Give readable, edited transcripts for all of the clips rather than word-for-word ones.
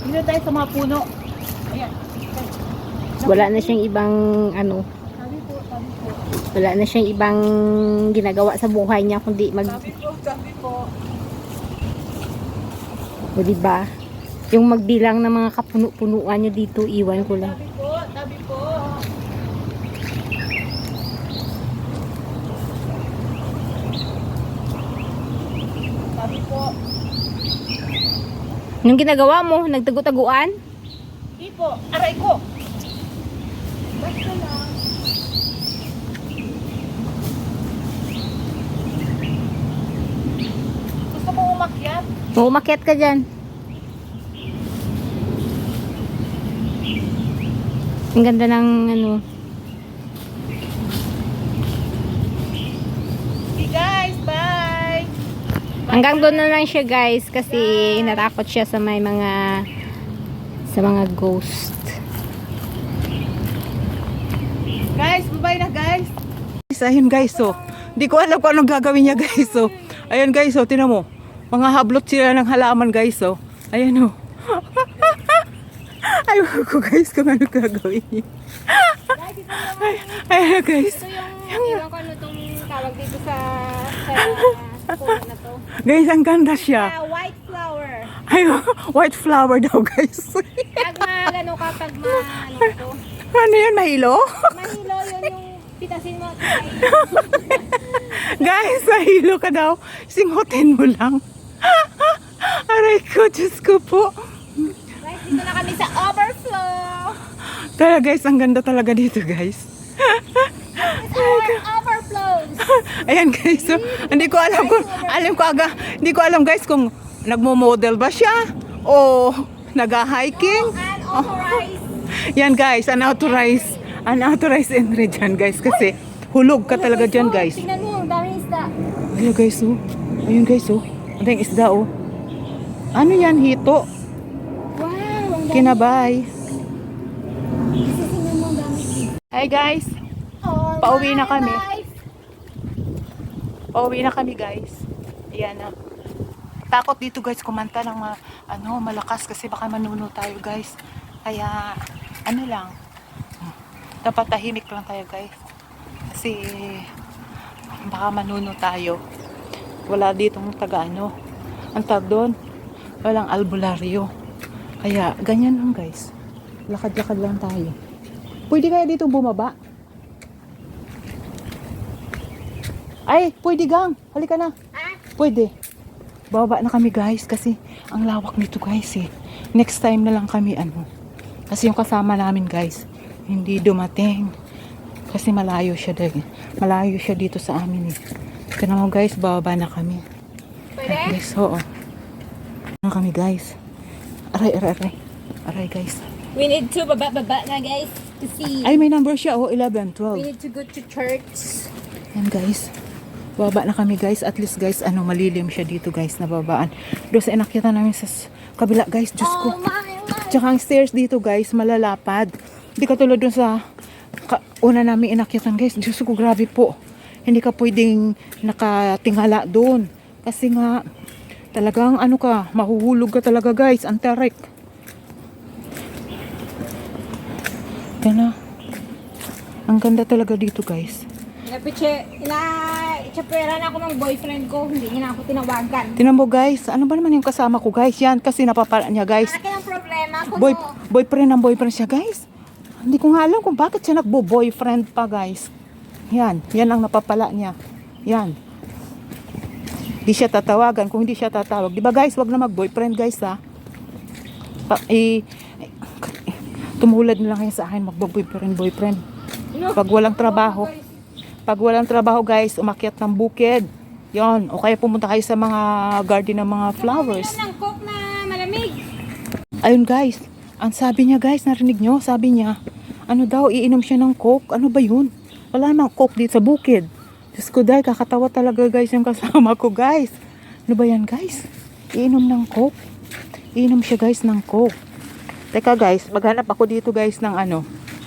Dito tayo sa mga puno. Ayan. Wala na siyang ibang ano. Sabi po, sabi po. Wala na siyang ibang ginagawa sa buhay niya kundi Sabi po. O diba? Yung magbilang ng mga kapuno-punuan niya dito, iwan ko lang. Sabi po, sabi po. Sabi po. Anong ginagawa mo? Nagtago-taguan? Hindi po, aray ko. Basta lang. Gusto mo umakyat? Umakyat ka dyan. Ang ganda ng ano. Okay guys, bye! Hanggang doon na lang siya guys kasi natakot siya sa may mga ghost. Guys, bye na guys! Ayun guys, so. Hindi ko alam kung anong gagawin niya guys, so. Ayun guys, so. Tinan mo. Mga hablot sila ng halaman guys, so. Ayun o. Ayun ko guys kung anong gagawin niya. Ayun guys. Ito yung iwan ko ano itong tawag dito sa puno na to. Guys, ang ganda siya. White flower. Ayun, white flower daw guys. Pag magano ka, pag ano to. Ano yun, mahilo? Mahilo yun yung pitasin mo. Guys, mahilo ka daw. Singutin mo lang. Aray ko, Diyos ko po. Guys, dito na kami sa overflow. Tara guys, ang ganda talaga dito guys. It's our overflows. Ayan guys, so, hindi ko alam guys kung nagmo-model ba siya o nag-hiking. Unauthorized. Yan guys, unauthorized entry dyan guys kasi hulog ka talaga dyan guys. Tingnan mo, ang daming isda. Ayun guys, oh. Ayun guys, oh. Ang daming isda, oh. Ano yan, hito? Wow, ang dami. Kinabay. Tingnan mo, ang daming isda. Hi guys, All pauwi na my kami. life. Pauwi na kami guys. Ayan na. Takot dito guys kumanta ng malakas kasi baka manuno tayo guys. Kaya ano lang. Dapat tahimik lang tayo guys. Kasi baka manuno tayo. Wala ditong ang tag doon. Walang albularyo. Kaya ganyan lang guys. Lakad-lakad lang tayo. Pwede kaya dito bumaba? Ay, pwede gang. Halika na. Pwede. Bababa na kami guys kasi ang lawak nito guys eh. Next time na lang kami Kasi yung kasama namin guys, hindi dumating. Kasi malayo siya dahil. Malayo siya dito sa amin eh. Kaya naman guys, bababa na kami. Pwede? Guys, oo. Na kami guys. Aray guys. We need to baba na guys to see. Ay, may number siya. 11, We 12. need to go to church. Yan guys. Baba na kami guys. At least guys, malilim siya dito guys na babaan. Doon sa inakyatan namin sa kabila guys. Diyos ko. Tsaka ang stairs dito guys, malalapad. Hindi katulad doon sa una namin inakyatan guys. Diyos ko, grabe po. Hindi ka pwedeng nakatingala doon. Kasi nga, talagang mahuhulog ka talaga guys. Ang tarik. Yan na. Ang ganda talaga dito guys. Ina-chapera na ako ng boyfriend ko. Hindi niya na ako tinawagan. Tinan mo guys, ano ba naman yung kasama ko guys? Yan, kasi napapala niya guys. Akin ang problema ko Boyfriend siya guys. Hindi ko nga alam kung bakit siya nagbo-boyfriend pa guys. Yan ang napapala niya. Yan. Di siya tatawagan kung hindi siya tatawag. Di ba guys, wag na mag-boyfriend guys ha. Tumulad na lang kayo sa akin mag-boyfriend. Pag walang trabaho. Pag walang trabaho guys, umakyat ng bukid. Yon, o kaya pumunta kayo sa mga garden ng mga flowers. ng coke na malamig. Ayun guys, ang sabi niya guys, narinig nyo? Sabi niya, iinom siya ng coke. Ano ba yun? Wala namang coke dito sa bukid. Diyos ko dahil, kakatawa talaga guys yung kasama ko guys. Ano ba yan guys? Iinom ng coke. Iinom siya guys ng coke. Teka guys, maghanap ako dito guys ng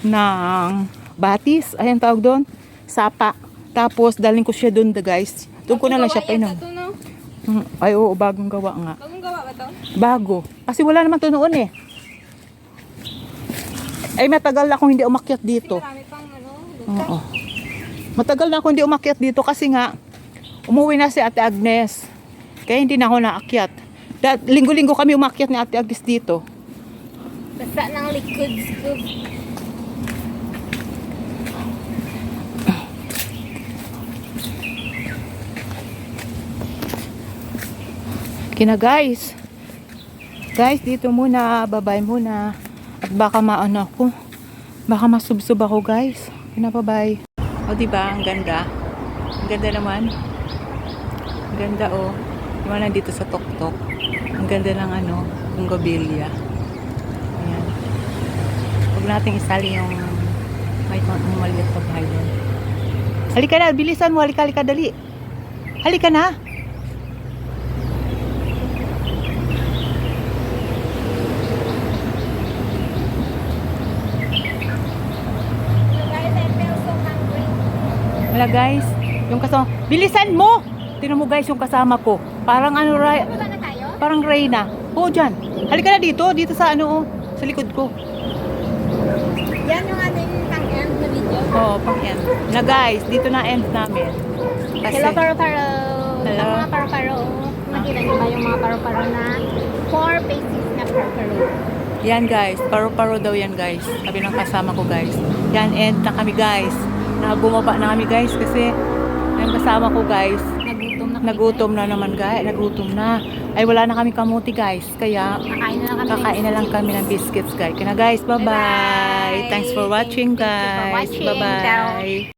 ng batis. Ayan tawag doon. Sapa. Tapos, dalhin ko siya doon guys. Doon ko na lang siya painom. Ito, no? Ay, oo, bagong gawa nga. Bagong gawa ba to? Bago. Kasi wala naman to noon eh. Ay, matagal na akong hindi umakyat dito. Marami pang ano. Oo. Matagal na akong hindi umakyat dito kasi nga, umuwi na si Ate Agnes. Kaya hindi na ako naakyat. Linggo-linggo kami umakyat ni Ate Agnes dito. Basta ng liquid scoop. Kina guys. Guys, dito muna, babay muna. At baka maano ako. Baka masubsob ako, guys. Kina babay. O, diba? Ang ganda. Ang ganda naman. Ang ganda, oh. Diba nandito sa tuktok. Ang ganda ng ano, yung gobilya. Ayan. Huwag nating isali yung may maliit pa bahay doon. Halika na, bilisan mo. Halika, dali. Halika na. Guys, I feel so hungry. Wala guys, yung kasama, bilisan mo! Tingnan mo guys yung kasama ko. Parang ano, Baba na tayo? parang Reyna. Oo, dyan. Halika na dito sa ano, oh, sa likod ko. Yan yung ating pang-end na video. Oo, pang end. Na guys, dito na end namin. Kasi, Hello, paro-paro. Hello. Mga paro-paro. Makita niyo ba yung mga paro-paro na 4 faces na paro-paro? yan guys, paro-paro daw yan guys. Sabi ng kasama ko guys. Yan, end na kami guys. Bumaba na kami guys kasi yung kasama ko guys, nagutom na naman guys. Nagutom na. Ay, wala na kami kamuti guys. Kaya, kakain na lang kami ng biscuits guys. Kaya na guys, bye-bye. Bye-bye. Thanks for watching Thank you for guys. watching. Bye-bye.